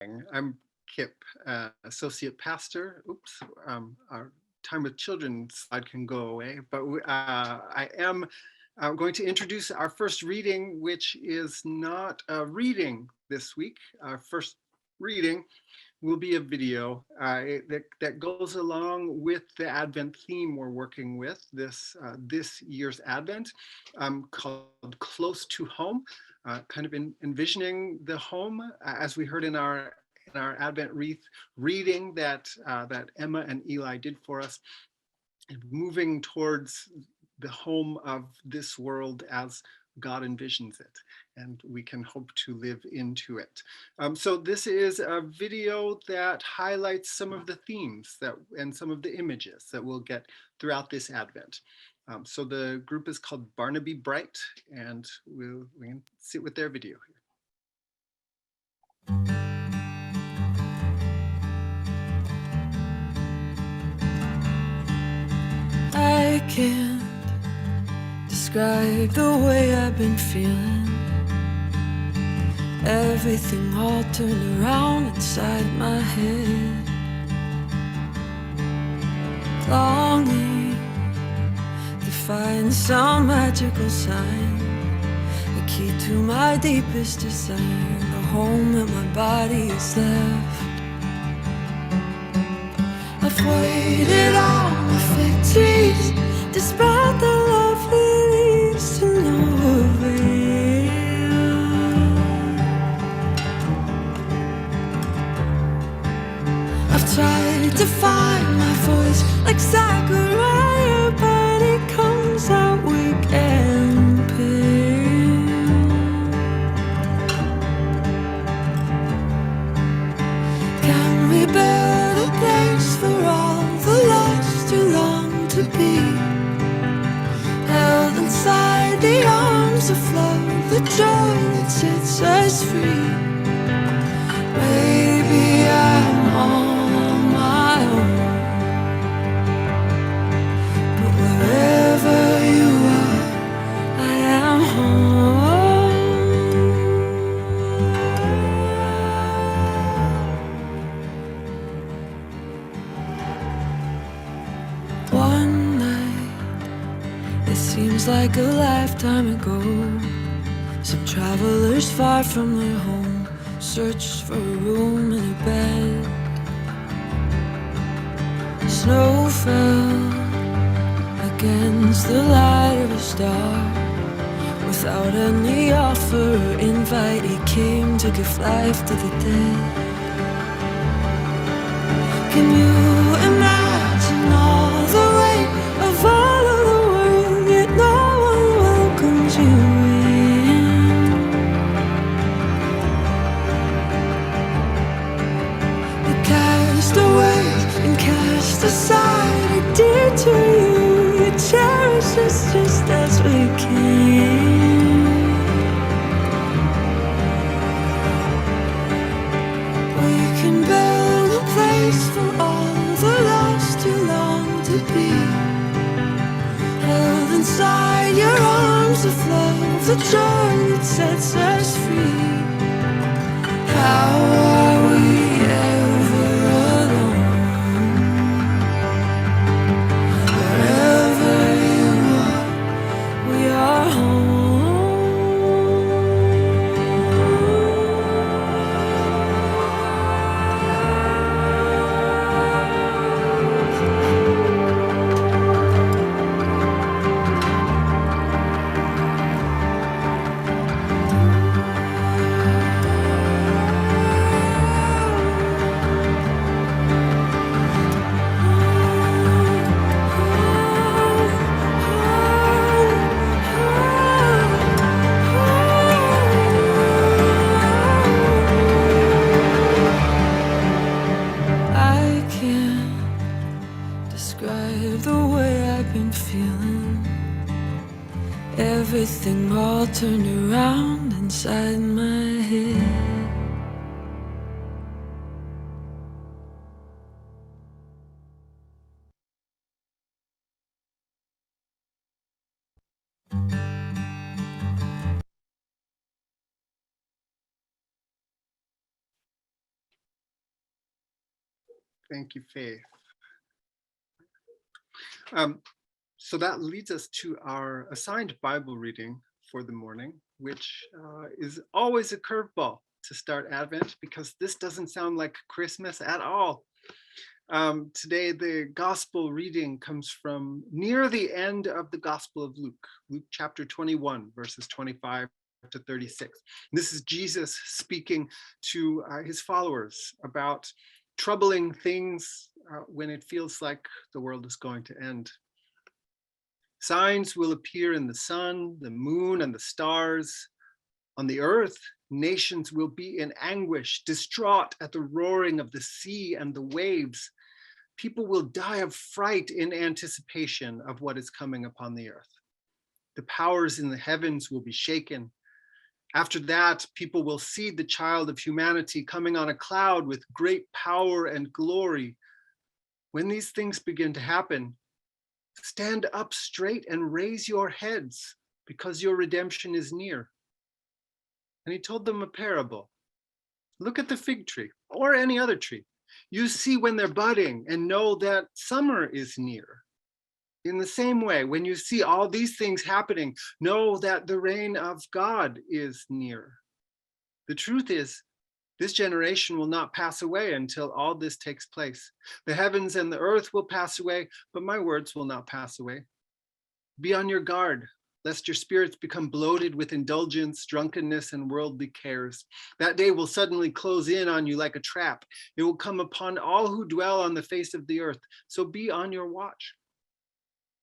I'm Kipp, associate pastor. Oops, our time with children slide can go away, but I am going to introduce our first reading, which is not a reading this week. Our first reading will be a video that goes along with the Advent theme we're working with this year's Advent, called "Close to Home," kind of envisioning the home as we heard in our Advent wreath reading that Emma and Eli did for us, moving towards the home of this world as God envisions it, and we can hope to live into it. So this is a video that highlights some of the themes and some of the images that we'll get throughout this Advent. So the group is called Barnaby Bright, and we can sit with their video here. I can't describe the way I've been feeling. Everything all turned around inside my head. Longing to find some magical sign, the key to my deepest desire, the home that my body is left. I've waited on the victories, despite the love that leads to no avail. I've tried to find my voice like Zachariah, but it comes out weak and pale. Can we build a place for all the lost who long to be held inside the arms of love, the joy that sets us free? Maybe I'm on my own, but wherever you are, I am home. One night, it seems like a lifetime ago, some travelers far from their home searched for a room and a bed. Snow fell against the light of a star. Without any offer or invite, he came to give life to the dead. Can you imagine all the weight of all of the world, yet no one welcomes you in? You cast away and cast aside, a dear to you, you cherish us just as we can. We can build a place for all the lost who long to be held inside your arms of love, the joy that sets us free. How are we ever alone? Wherever you are, we are home. I can't describe the way I've been feeling. Everything all turned around inside my head. Thank you, Faith. Um, so that leads us to our assigned Bible reading for the morning, which is always a curveball to start Advent because this doesn't sound like Christmas at all. Today, the gospel reading comes from near the end of the Gospel of Luke, Luke chapter 21, verses 25 to 36. This is Jesus speaking to his followers about troubling things when it feels like the world is going to end. Signs will appear in the sun, the moon, and the stars. On the earth, nations will be in anguish, distraught at the roaring of the sea and the waves. People will die of fright in anticipation of what is coming upon the earth. The powers in the heavens will be shaken. After that, people will see the child of humanity coming on a cloud with great power and glory. When these things begin to happen, stand up straight and raise your heads, because your redemption is near. And he told them a parable. Look at the fig tree or any other tree. You see when they're budding and know that summer is near. In the same way, when you see all these things happening, know that the reign of God is near. The truth is, this generation will not pass away until all this takes place. The heavens and the earth will pass away, but my words will not pass away. Be on your guard, lest your spirits become bloated with indulgence, drunkenness, and worldly cares. That day will suddenly close in on you like a trap. It will come upon all who dwell on the face of the earth. So be on your watch.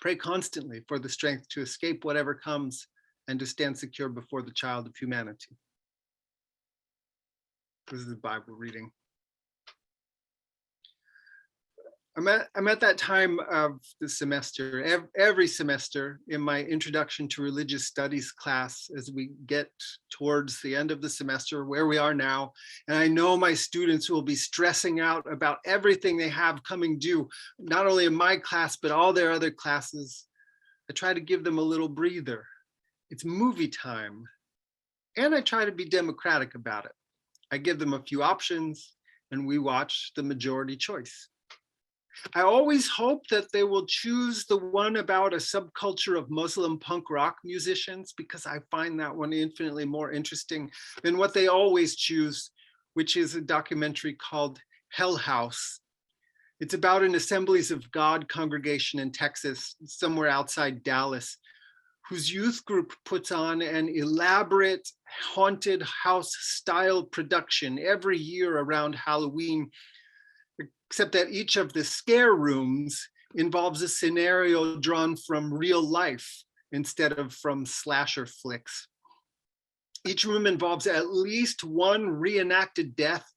Pray constantly for the strength to escape whatever comes and to stand secure before the child of humanity. This is the Bible reading. I'm at that time of the semester, every semester in my introduction to religious studies class, as we get towards the end of the semester, where we are now. And I know my students will be stressing out about everything they have coming due, not only in my class, but all their other classes. I try to give them a little breather. It's movie time. And I try to be democratic about it. I give them a few options and we watch the majority choice. I always hope that they will choose the one about a subculture of Muslim punk rock musicians, because I find that one infinitely more interesting than what they always choose, which is a documentary called Hell House. It's about an Assemblies of God congregation in Texas, somewhere outside Dallas, whose youth group puts on an elaborate haunted house style production every year around Halloween, except that each of the scare rooms involves a scenario drawn from real life instead of from slasher flicks. Each room involves at least one reenacted death,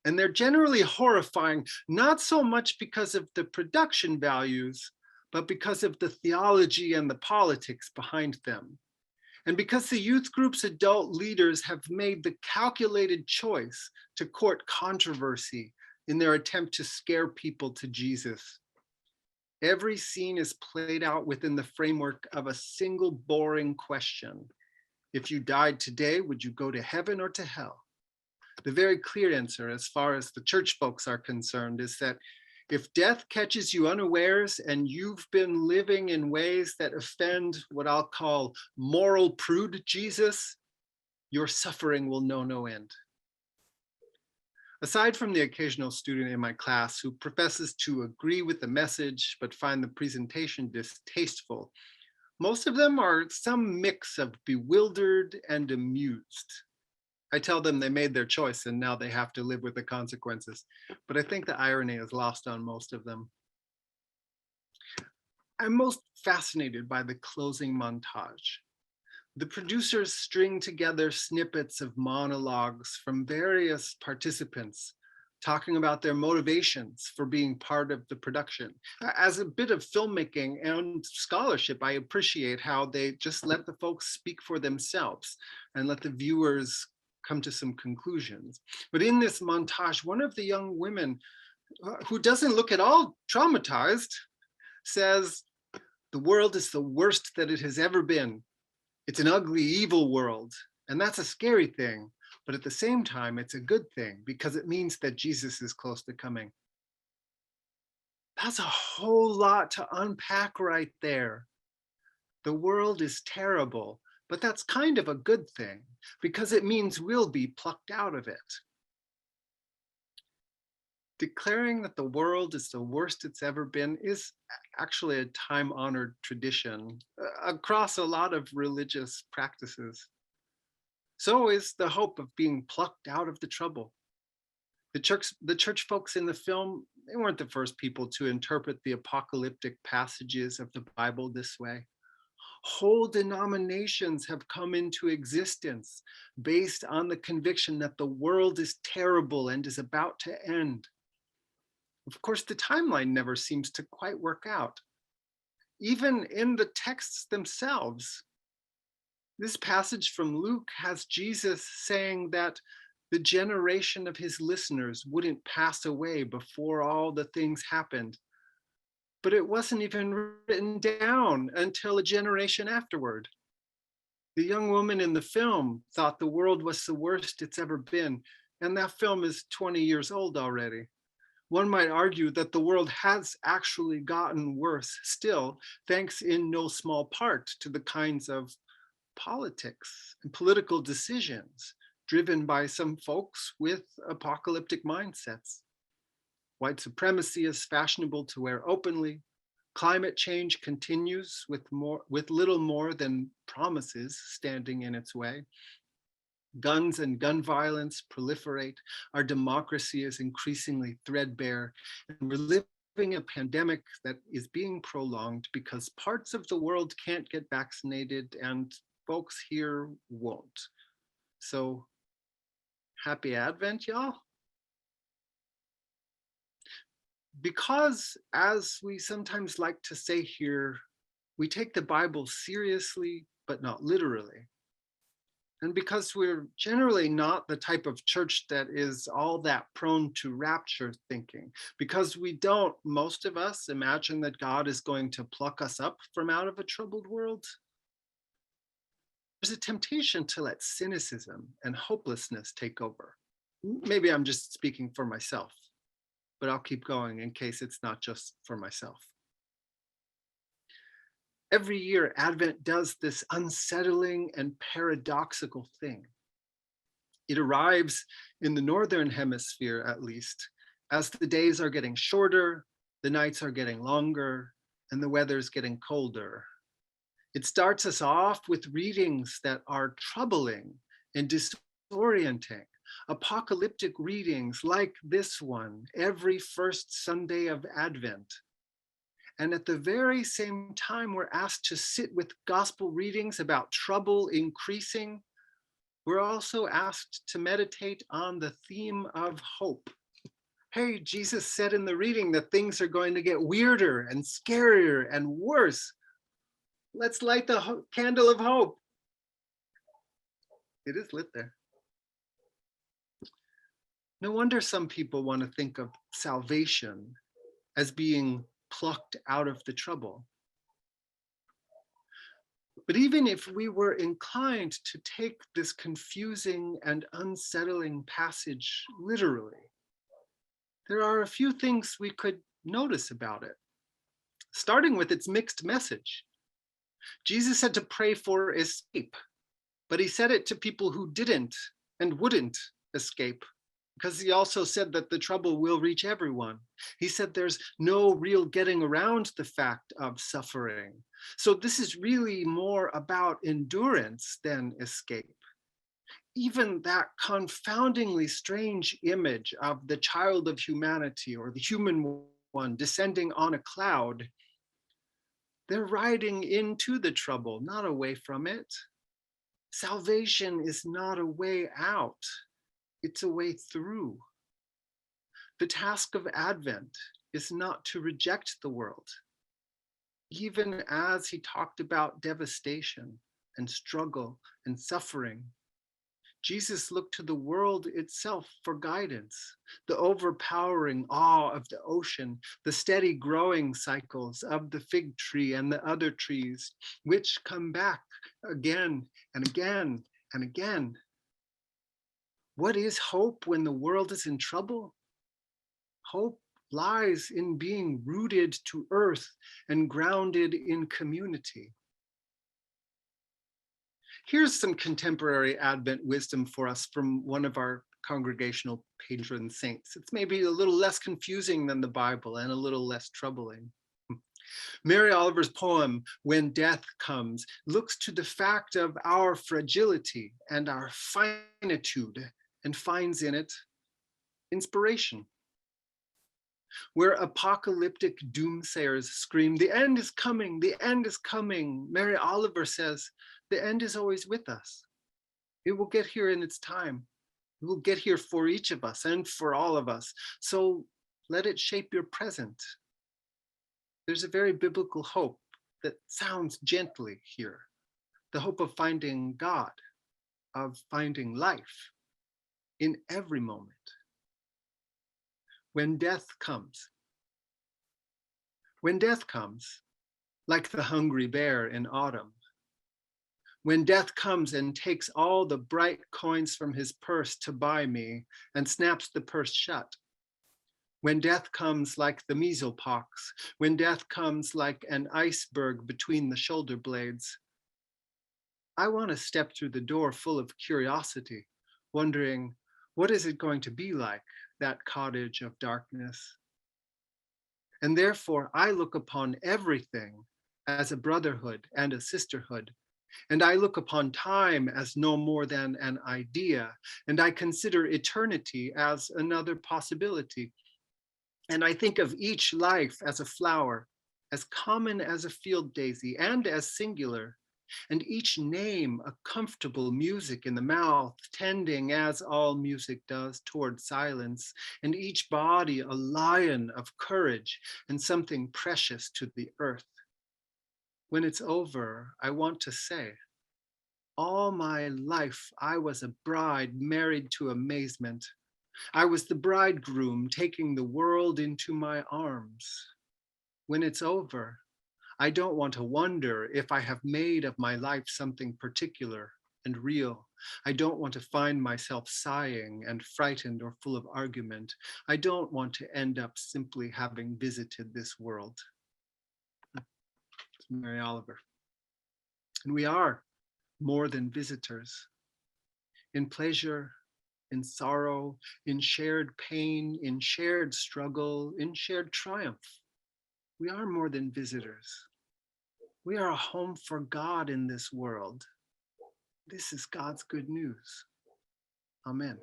and they're generally horrifying, not so much because of the production values, but because of the theology and the politics behind them. And because the youth group's adult leaders have made the calculated choice to court controversy in their attempt to scare people to Jesus. Every scene is played out within the framework of a single boring question. If you died today, would you go to heaven or to hell? The very clear answer, as far as the church folks are concerned, is that if death catches you unawares and you've been living in ways that offend what I'll call moral prude Jesus, your suffering will know no end. Aside from the occasional student in my class who professes to agree with the message but find the presentation distasteful, most of them are some mix of bewildered and amused. I tell them they made their choice and now they have to live with the consequences, but I think the irony is lost on most of them. I'm most fascinated by the closing montage. The producers string together snippets of monologues from various participants talking about their motivations for being part of the production. As a bit of filmmaking and scholarship, I appreciate how they just let the folks speak for themselves and let the viewers come to some conclusions. But in this montage, one of the young women, who doesn't look at all traumatized, says, "The world is the worst that it has ever been. It's an ugly, evil world, and that's a scary thing, but at the same time, it's a good thing because it means that Jesus is close to coming." That's a whole lot to unpack right there. The world is terrible, but that's kind of a good thing because it means we'll be plucked out of it. Declaring that the world is the worst it's ever been is actually a time-honored tradition across a lot of religious practices. So is the hope of being plucked out of the trouble. The church folks in the film, they weren't the first people to interpret the apocalyptic passages of the Bible this way. Whole denominations have come into existence based on the conviction that the world is terrible and is about to end. Of course, the timeline never seems to quite work out. Even in the texts themselves, this passage from Luke has Jesus saying that the generation of his listeners wouldn't pass away before all the things happened. But it wasn't even written down until a generation afterward. The young woman in the film thought the world was the worst it's ever been, and that film is 20 years old already. One might argue that the world has actually gotten worse still, thanks in no small part to the kinds of politics and political decisions driven by some folks with apocalyptic mindsets. White supremacy is fashionable to wear openly. Climate change continues with little more than promises standing in its way. Guns and gun violence proliferate. Our democracy is increasingly threadbare, and we're living a pandemic that is being prolonged because parts of the world can't get vaccinated and folks here won't. So happy Advent, y'all. Because, as we sometimes like to say here, we take the Bible seriously, but not literally. And because we're generally not the type of church that is all that prone to rapture thinking, because we don't, most of us, imagine that God is going to pluck us up from out of a troubled world, there's a temptation to let cynicism and hopelessness take over. Maybe I'm just speaking for myself, but I'll keep going in case it's not just for myself. Every year, Advent does this unsettling and paradoxical thing. It arrives in the Northern Hemisphere, at least, as the days are getting shorter, the nights are getting longer, and the weather's getting colder. It starts us off with readings that are troubling and disorienting. Apocalyptic readings like this one, every first Sunday of Advent. And at the very same time, we're asked to sit with gospel readings about trouble increasing. We're also asked to meditate on the theme of hope. Hey, Jesus said in the reading that things are going to get weirder and scarier and worse. Let's light the candle of hope. It is lit there. No wonder some people want to think of salvation as being plucked out of the trouble. But even if we were inclined to take this confusing and unsettling passage literally, there are a few things we could notice about it, starting with its mixed message. Jesus said to pray for escape, but he said it to people who didn't and wouldn't escape, because he also said that the trouble will reach everyone. He said there's no real getting around the fact of suffering. So this is really more about endurance than escape. Even that confoundingly strange image of the child of humanity, or the human one, descending on a cloud, they're riding into the trouble, not away from it. Salvation is not a way out, it's a way through. The task of Advent is not to reject the world. Even as he talked about devastation and struggle and suffering, Jesus looked to the world itself for guidance, the overpowering awe of the ocean, the steady growing cycles of the fig tree and the other trees, which come back again and again and again. What is hope when the world is in trouble? Hope lies in being rooted to earth and grounded in community. Here's some contemporary Advent wisdom for us from one of our congregational patron saints. It's maybe a little less confusing than the Bible and a little less troubling. Mary Oliver's poem, When Death Comes, looks to the fact of our fragility and our finitude and finds in it inspiration. Where apocalyptic doomsayers scream, the end is coming, the end is coming, Mary Oliver says, the end is always with us. It will get here in its time. It will get here for each of us and for all of us. So let it shape your present. There's a very biblical hope that sounds gently here. The hope of finding God, of finding life in every moment. When death comes, like the hungry bear in autumn, when death comes and takes all the bright coins from his purse to buy me and snaps the purse shut, when death comes like the measles pox, when death comes like an iceberg between the shoulder blades, I want to step through the door full of curiosity, wondering, what is it going to be like, that cottage of darkness? And therefore, I look upon everything as a brotherhood and a sisterhood. And I look upon time as no more than an idea. And I consider eternity as another possibility. And I think of each life as a flower, as common as a field daisy and as singular. And each name a comfortable music in the mouth, tending as all music does toward silence, and each body a lion of courage and something precious to the earth. When it's over, I want to say, all my life I was a bride married to amazement. I was the bridegroom taking the world into my arms. When it's over, I don't want to wonder if I have made of my life something particular and real. I don't want to find myself sighing and frightened or full of argument. I don't want to end up simply having visited this world. It's Mary Oliver. And we are more than visitors. In pleasure, in sorrow, in shared pain, in shared struggle, in shared triumph, we are more than visitors. We are a home for God in this world. This is God's good news. Amen.